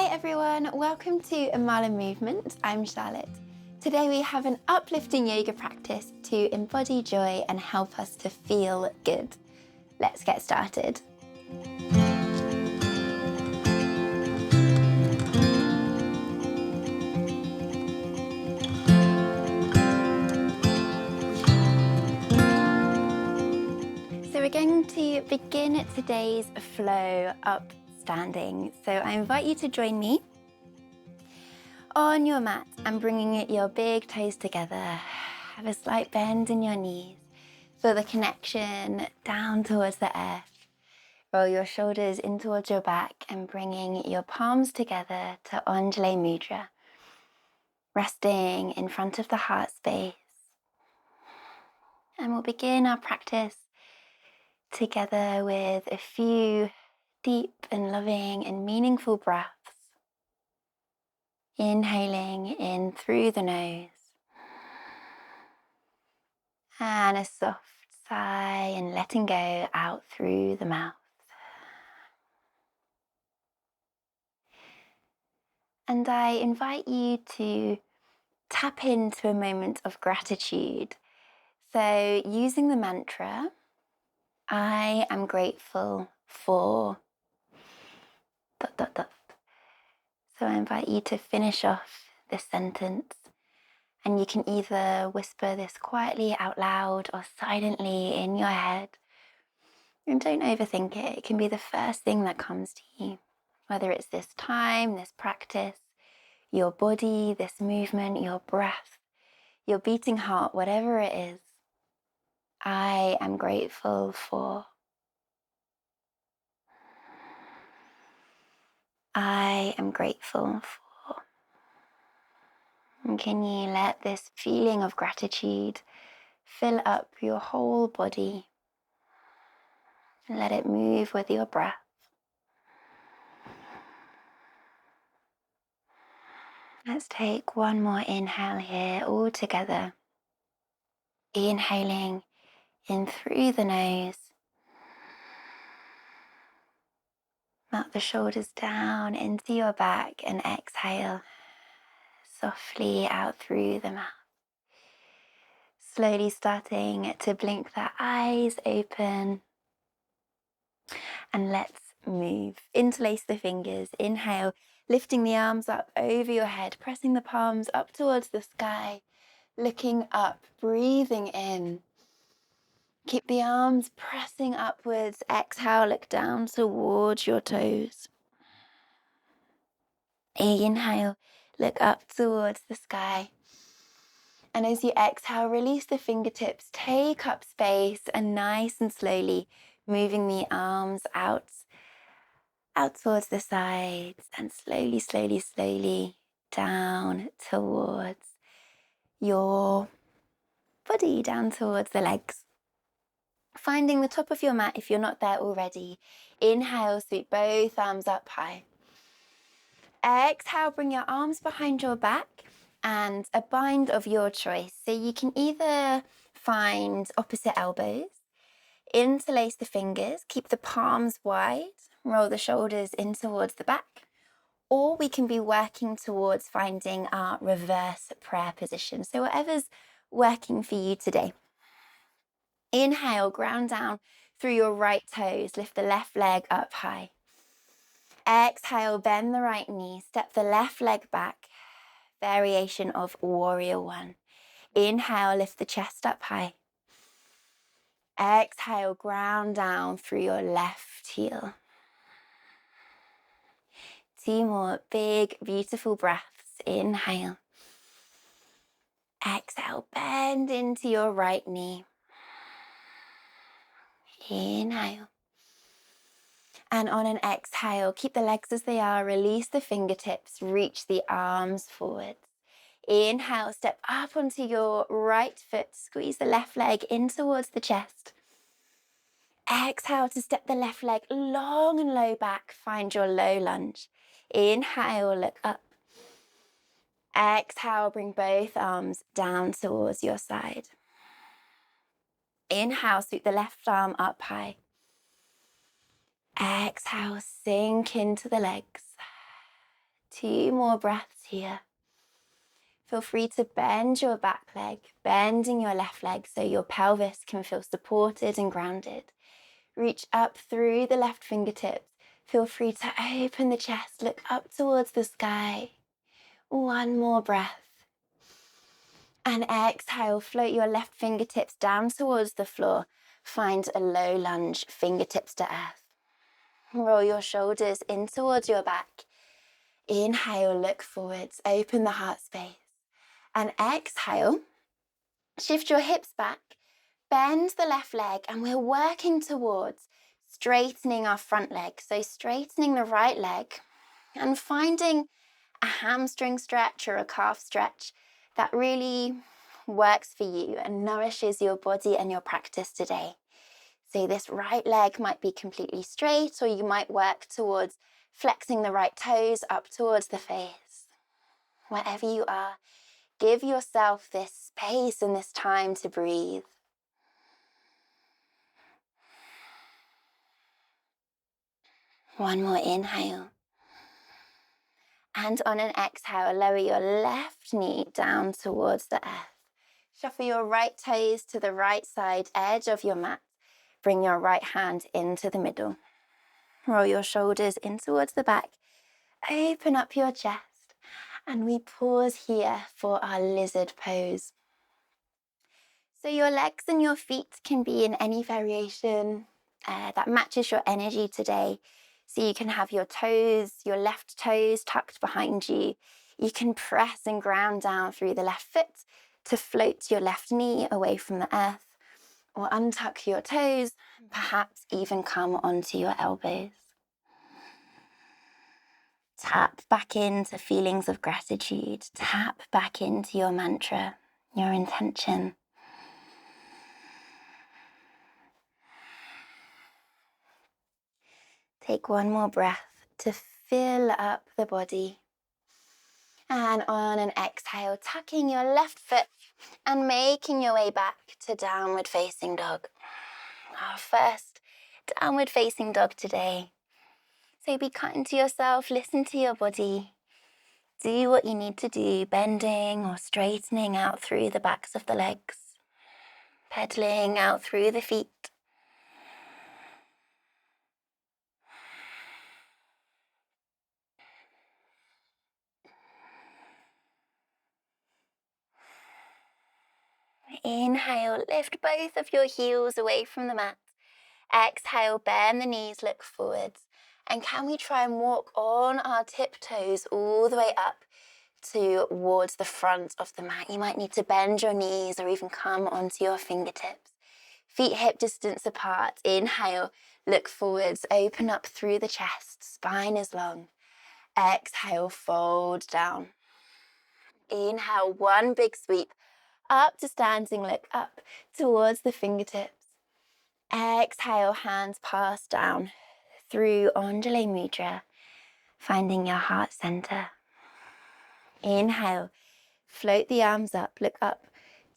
Hi everyone, welcome to Amala Movement. I'm Charlotte. Today we have an uplifting yoga practice to embody joy and help us to feel good. Let's get started. So we're going to begin today's flow up standing. So I invite you to join me on your mat and bringing your big toes together. Have a slight bend in your knees. Feel the connection down towards the earth. Roll your shoulders in towards your back and bringing your palms together to Anjali Mudra. Resting in front of the heart space. And we'll begin our practice together with a few deep and loving and meaningful breaths. Inhaling in through the nose. And a soft sigh and letting go out through the mouth. And I invite you to tap into a moment of gratitude. So using the mantra, I am grateful for ... So I invite you to finish off this sentence. And you can either whisper this quietly out loud or silently in your head. And don't overthink it. It can be the first thing that comes to you. Whether it's this time, this practice, your body, this movement, your breath, your beating heart, whatever it is. I am grateful for. I am grateful for. And can you let this feeling of gratitude fill up your whole body? And let it move with your breath. Let's take one more inhale here, all together. Inhaling in through the nose. Melt the shoulders down into your back and exhale softly out through the mouth. Slowly starting to blink the eyes open. And let's move. Interlace the fingers. Inhale, lifting the arms up over your head, pressing the palms up towards the sky, looking up, breathing in. Keep the arms pressing upwards. Exhale, look down towards your toes. Inhale, look up towards the sky. And as you exhale, release the fingertips, take up space, and nice and slowly moving the arms out towards the sides, and slowly down towards your body, down towards the legs. Finding the top of your mat if you're not there already. Inhale, sweep both arms up high. Exhale, bring your arms behind your back and a bind of your choice. So you can either find opposite elbows, interlace the fingers, keep the palms wide, roll the shoulders in towards the back, or we can be working towards finding our reverse prayer position. So whatever's working for you today. Inhale, ground down through your right toes, lift the left leg up high. Exhale, bend the right knee, step the left leg back, variation of warrior one. Inhale, lift the chest up high. Exhale, ground down through your left heel. 2 more big, beautiful breaths. Inhale. Exhale, bend into your right knee. Inhale. And on an exhale, keep the legs as they are, release the fingertips, reach the arms forwards. Inhale, step up onto your right foot, squeeze the left leg in towards the chest. Exhale to step the left leg long and low back, find your low lunge. Inhale, look up. Exhale, bring both arms down towards your side. Inhale, sweep the left arm up high. Exhale, sink into the legs. 2 more breaths here. Feel free to bend your back leg, bending your left leg so your pelvis can feel supported and grounded. Reach up through the left fingertips. Feel free to open the chest, look up towards the sky. 1 more breath. And exhale, float your left fingertips down towards the floor. Find a low lunge, fingertips to earth. Roll your shoulders in towards your back. Inhale, look forwards, open the heart space. And exhale, shift your hips back, bend the left leg, and we're working towards straightening our front leg. So straightening the right leg and finding a hamstring stretch or a calf stretch that really works for you and nourishes your body and your practice today. So this right leg might be completely straight, or you might work towards flexing the right toes up towards the face. Wherever you are, give yourself this space and this time to breathe. One more inhale. And on an exhale, lower your left knee down towards the earth. Shuffle your right toes to the right side edge of your mat. Bring your right hand into the middle. Roll your shoulders in towards the back. Open up your chest. And we pause here for our lizard pose. So your legs and your feet can be in any variation that matches your energy today. So you can have your toes, your left toes tucked behind you. You can press and ground down through the left foot to float your left knee away from the earth, or untuck your toes, and perhaps even come onto your elbows. Tap back into feelings of gratitude. Tap back into your mantra, your intention. Take 1 more breath to fill up the body. And on an exhale, tucking your left foot and making your way back to downward facing dog. Our first downward facing dog today. So be kind to yourself, listen to your body. Do what you need to do, bending or straightening out through the backs of the legs, pedaling out through the feet. Inhale, lift both of your heels away from the mat. Exhale, bend the knees, look forwards. And can we try and walk on our tiptoes all the way up towards the front of the mat? You might need to bend your knees or even come onto your fingertips. Feet hip distance apart. Inhale, look forwards, open up through the chest, spine is long. Exhale, fold down. Inhale, 1 big sweep up to standing, look up towards the fingertips. Exhale, hands pass down through Anjali Mudra, finding your heart center. Inhale, float the arms up, look up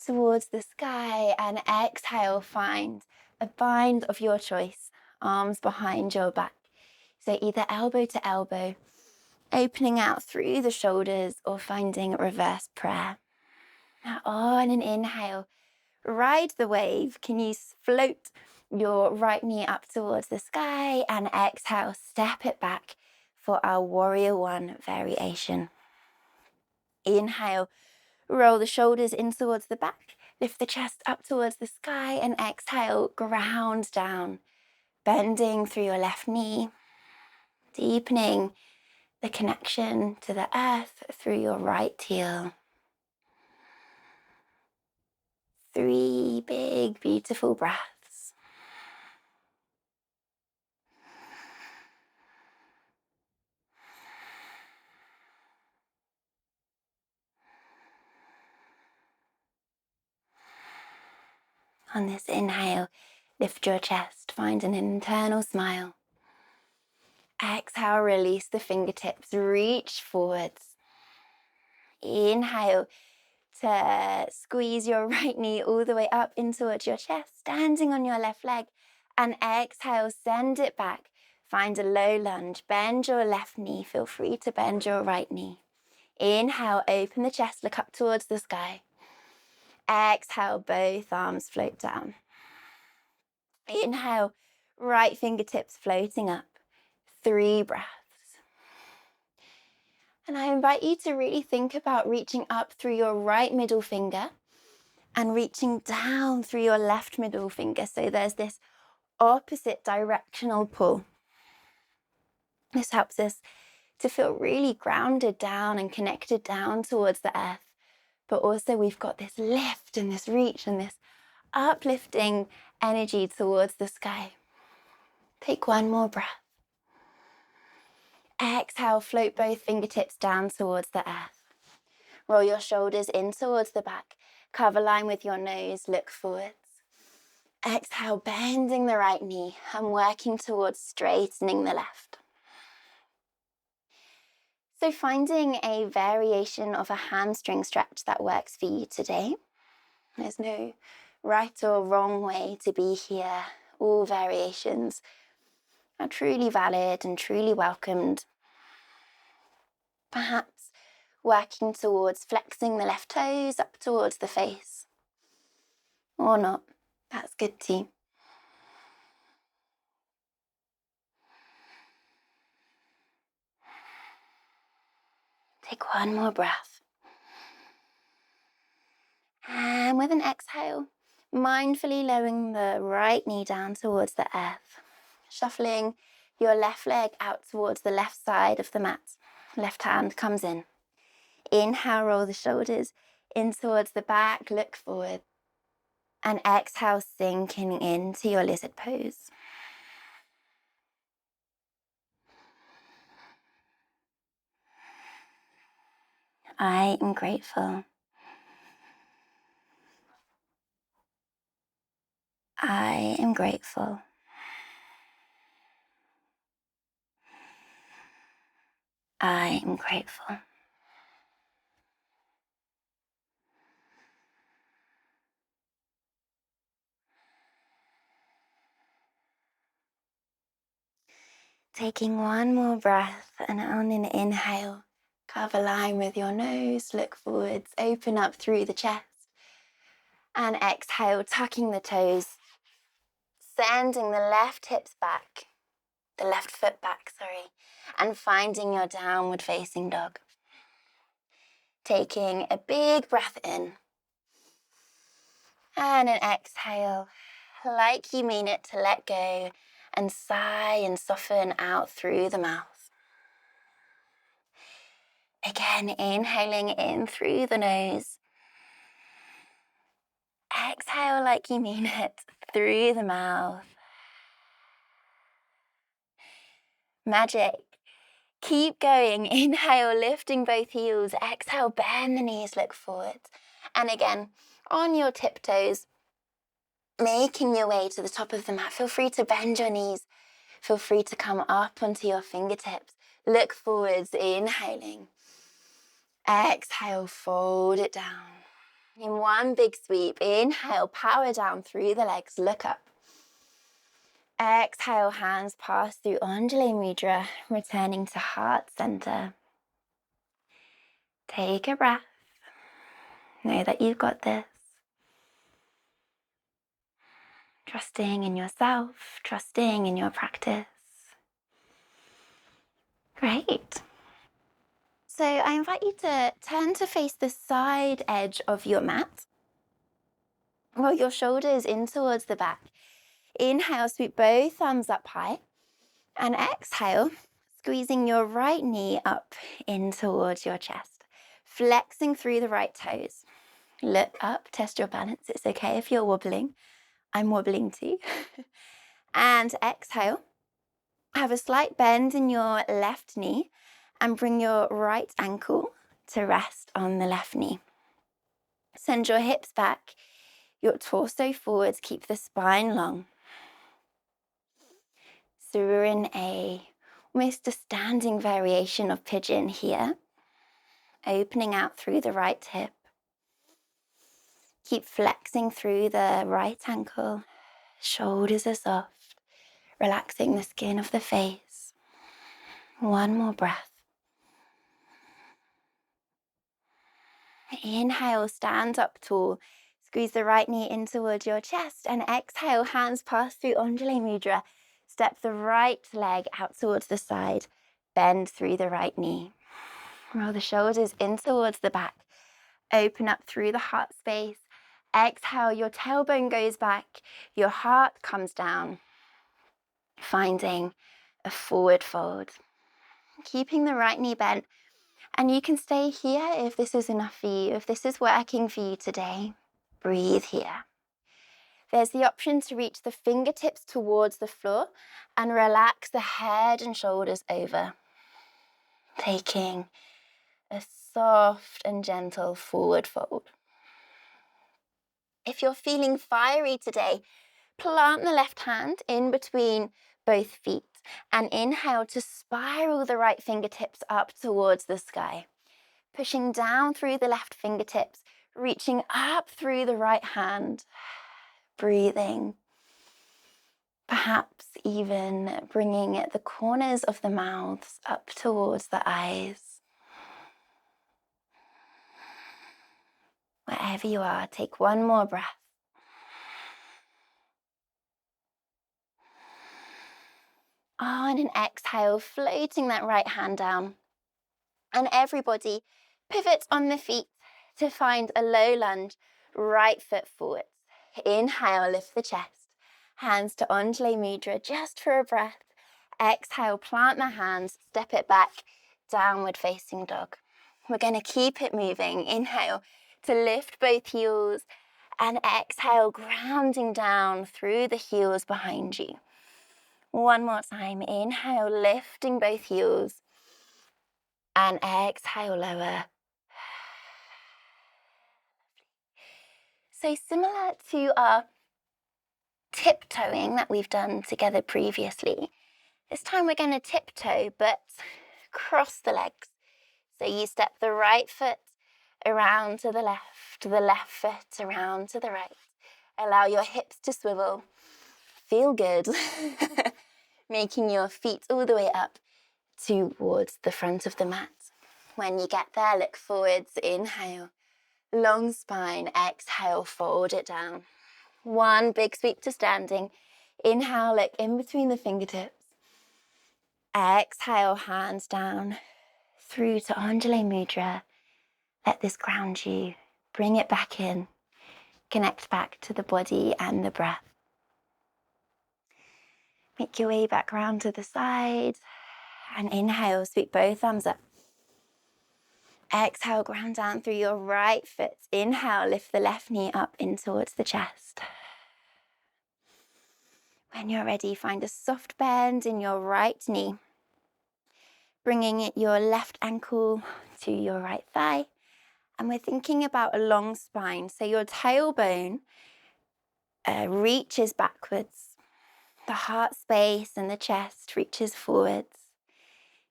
towards the sky, and exhale, find a bind of your choice, arms behind your back. So either elbow to elbow, opening out through the shoulders, or finding reverse prayer. Now on an inhale, ride the wave. Can you float your right knee up towards the sky, and exhale, step it back for our warrior 1 variation. Inhale, roll the shoulders in towards the back, lift the chest up towards the sky, and exhale, ground down, bending through your left knee, deepening the connection to the earth through your right heel. 3 big, beautiful breaths. On this inhale, lift your chest, find an internal smile. Exhale, release the fingertips, reach forwards. Inhale to squeeze your right knee all the way up in towards your chest, standing on your left leg. And exhale, send it back, Find a low lunge, bend your left knee, feel free to bend your right knee. Inhale, open the chest, look up towards the sky. Exhale, both arms float down. Inhale, right fingertips floating up. 3 breaths. And I invite you to really think about reaching up through your right middle finger and reaching down through your left middle finger. So there's this opposite directional pull. This helps us to feel really grounded down and connected down towards the earth. But also we've got this lift and this reach and this uplifting energy towards the sky. Take 1 more breath. Exhale, float both fingertips down towards the earth. Roll your shoulders in towards the back. Cover line with your nose, look forwards. Exhale, bending the right knee and working towards straightening the left. So finding a variation of a hamstring stretch that works for you today. There's no right or wrong way to be here. All variations are truly valid and truly welcomed. Perhaps working towards flexing the left toes up towards the face. Or not, that's good too. Take 1 more breath. And with an exhale, mindfully lowering the right knee down towards the earth. Shuffling your left leg out towards the left side of the mat. Left hand comes in. Inhale, roll the shoulders in towards the back, look forward. And exhale, sinking into your lizard pose. I am grateful. I am grateful. I am grateful. Taking 1 more breath, and on an inhale, cover line with your nose, look forwards, open up through the chest. And exhale, tucking the toes, sending the left hips back, the left foot back, and finding your downward facing dog. Taking a big breath in, and an exhale, like you mean it, to let go and sigh and soften out through the mouth. Again, inhaling in through the nose. Exhale like you mean it through the mouth. Magic. Keep going. Inhale, lifting both heels. Exhale, bend the knees, look forward. And again, on your tiptoes, making your way to the top of the mat. Feel free to bend your knees. Feel free to come up onto your fingertips. Look forwards, inhaling. Exhale, fold it down. In 1 big sweep, inhale, power down through the legs, look up. Exhale, hands pass through Anjali Mudra, returning to heart center. Take a breath. Know that you've got this. Trusting in yourself, trusting in your practice. Great. So I invite you to turn to face the side edge of your mat. Roll your shoulders in towards the back. Inhale, sweep both thumbs up high. And exhale, squeezing your right knee up in towards your chest. Flexing through the right toes. Look up, test your balance. It's okay if you're wobbling. I'm wobbling too. And exhale. Have a slight bend in your left knee and bring your right ankle to rest on the left knee. Send your hips back, your torso forwards, keep the spine long. So we're in almost a standing variation of pigeon here. Opening out through the right hip. Keep flexing through the right ankle. Shoulders are soft. relaxing the skin of the face. One more breath. Inhale, stand up tall. Squeeze the right knee in towards your chest, and exhale, hands pass through Anjali Mudra. Step the right leg out towards the side. Bend through the right knee. Roll the shoulders in towards the back. Open up through the heart space. Exhale, your tailbone goes back. Your heart comes down, finding a forward fold. Keeping the right knee bent. And you can stay here if this is enough for you, if this is working for you today. Breathe here. There's the option to reach the fingertips towards the floor and relax the head and shoulders over. Taking a soft and gentle forward fold. If you're feeling fiery today, plant the left hand in between both feet and inhale to spiral the right fingertips up towards the sky. Pushing down through the left fingertips, reaching up through the right hand, breathing. Perhaps even bringing the corners of the mouths up towards the eyes. Wherever you are, take one more breath. On an exhale, floating that right hand down. And everybody, pivot on the feet to find a low lunge, right foot forwards. Inhale, lift the chest. Hands to Anjali Mudra just for a breath. Exhale, plant the hands, step it back, downward facing dog. We're going to keep it moving. Inhale to lift both heels and exhale, grounding down through the heels behind you. One more time. Inhale, lifting both heels and exhale, lower. So similar to our tiptoeing that we've done together previously, this time we're going to tiptoe but cross the legs. So you step the right foot around to the left foot around to the right. Allow your hips to swivel. Feel good. Making your feet all the way up towards the front of the mat. When you get there, look forwards. Inhale. Long spine. Exhale, fold it down. One big sweep to standing. Inhale, look in between the fingertips. Exhale, hands down through to Anjali Mudra. Let this ground you. Bring it back in. Connect back to the body and the breath. Make your way back round to the side. And inhale, sweep both thumbs up. Exhale, ground down through your right foot. Inhale, lift the left knee up in towards the chest. When you're ready, find a soft bend in your right knee. Bringing your left ankle to your right thigh. And we're thinking about a long spine. So your tailbone reaches backwards. The heart space and the chest reaches forwards.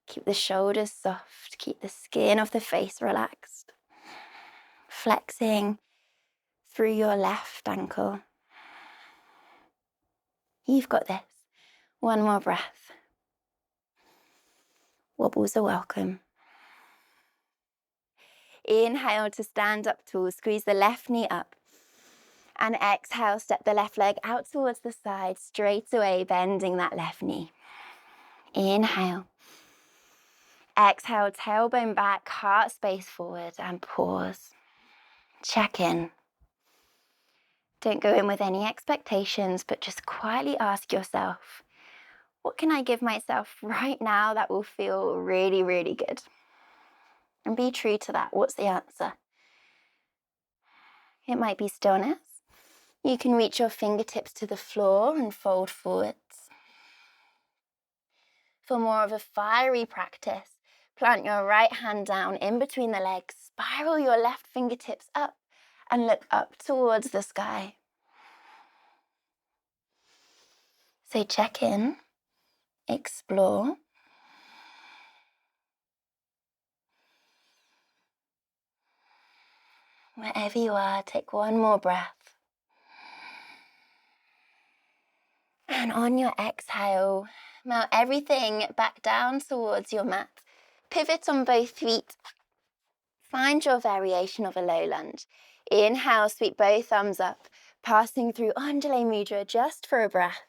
Keep the shoulders soft. Keep the skin of the face relaxed. Flexing through your left ankle. You've got this. One more breath. Wobbles are welcome. Inhale to stand up tall. Squeeze the left knee up. And exhale, step the left leg out towards the side, straight away, bending that left knee. Inhale. Exhale, tailbone back, heart space forward, and pause. Check in. Don't go in with any expectations, but just quietly ask yourself, what can I give myself right now that will feel really, really good? And be true to that. What's the answer? It might be stillness. You can reach your fingertips to the floor and fold forwards. For more of a fiery practice, plant your right hand down in between the legs, spiral your left fingertips up and look up towards the sky. So check in, explore. Wherever you are, take one more breath. And on your exhale, melt everything back down towards your mat. Pivot on both feet. Find your variation of a low lunge. Inhale, sweep both thumbs up, passing through Undulate Mudra just for a breath.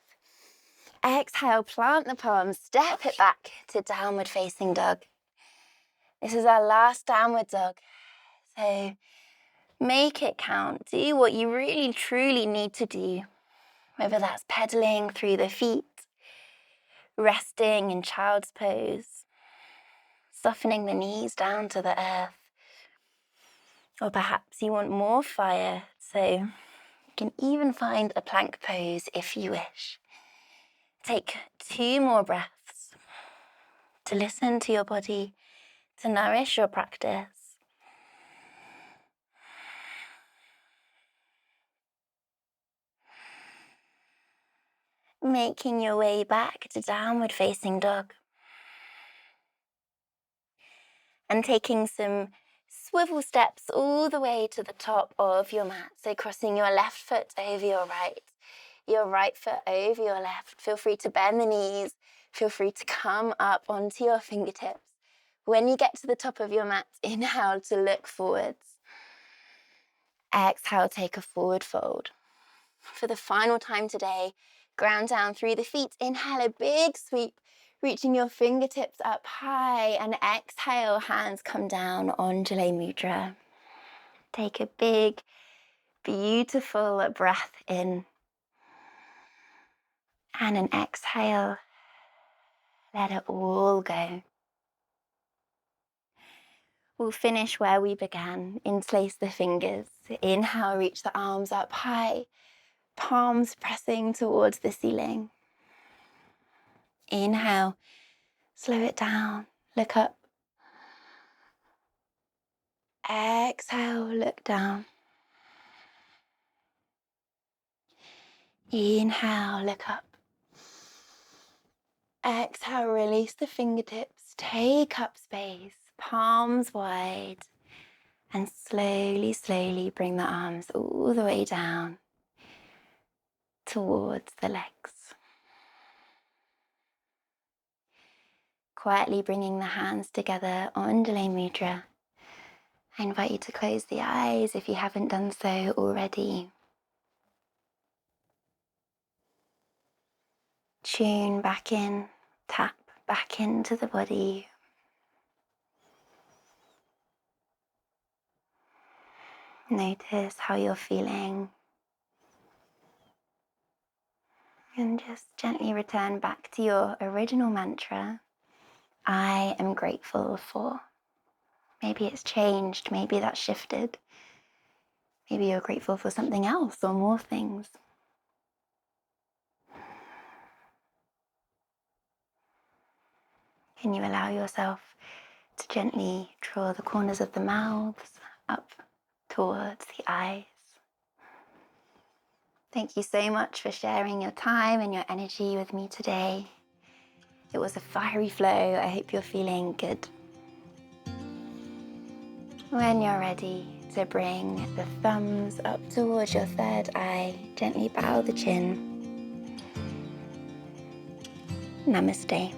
Exhale, plant the palms, step it back to downward facing dog. This is our last downward dog, so make it count. Do what you really truly need to do, whether that's pedaling through the feet, resting in child's pose, softening the knees down to the earth, or perhaps you want more fire, so you can even find a plank pose if you wish. Take 2 more breaths to listen to your body, to nourish your practice. Making your way back to downward facing dog. And taking some swivel steps all the way to the top of your mat. So crossing your left foot over your right foot over your left. Feel free to bend the knees. Feel free to come up onto your fingertips. When you get to the top of your mat, inhale to look forwards. Exhale, take a forward fold. For the final time today, ground down through the feet. Inhale, a big sweep, reaching your fingertips up high, and exhale, hands come down, Undulate Mudra. Take a big, beautiful breath in, and an exhale, let it all go. We'll finish where we began. Interlace the fingers. Inhale, reach the arms up high, palms pressing towards the ceiling. Inhale, slow it down, look up. Exhale, look down. Inhale, look up. Exhale, release the fingertips, take up space, palms wide, and slowly, slowly bring the arms all the way down towards the legs. Quietly bringing the hands together, Undulate Mudra. I invite you to close the eyes if you haven't done so already. Tune back in, tap back into the body. Notice how you're feeling. And just gently return back to your original mantra. I am grateful for. Maybe it's changed, maybe that's shifted. Maybe you're grateful for something else or more things. Can you allow yourself to gently draw the corners of the mouths up towards the eyes? Thank you so much for sharing your time and your energy with me today. It was a fiery flow. I hope you're feeling good. When you're ready to bring the thumbs up towards your third eye, gently bow the chin. Namaste.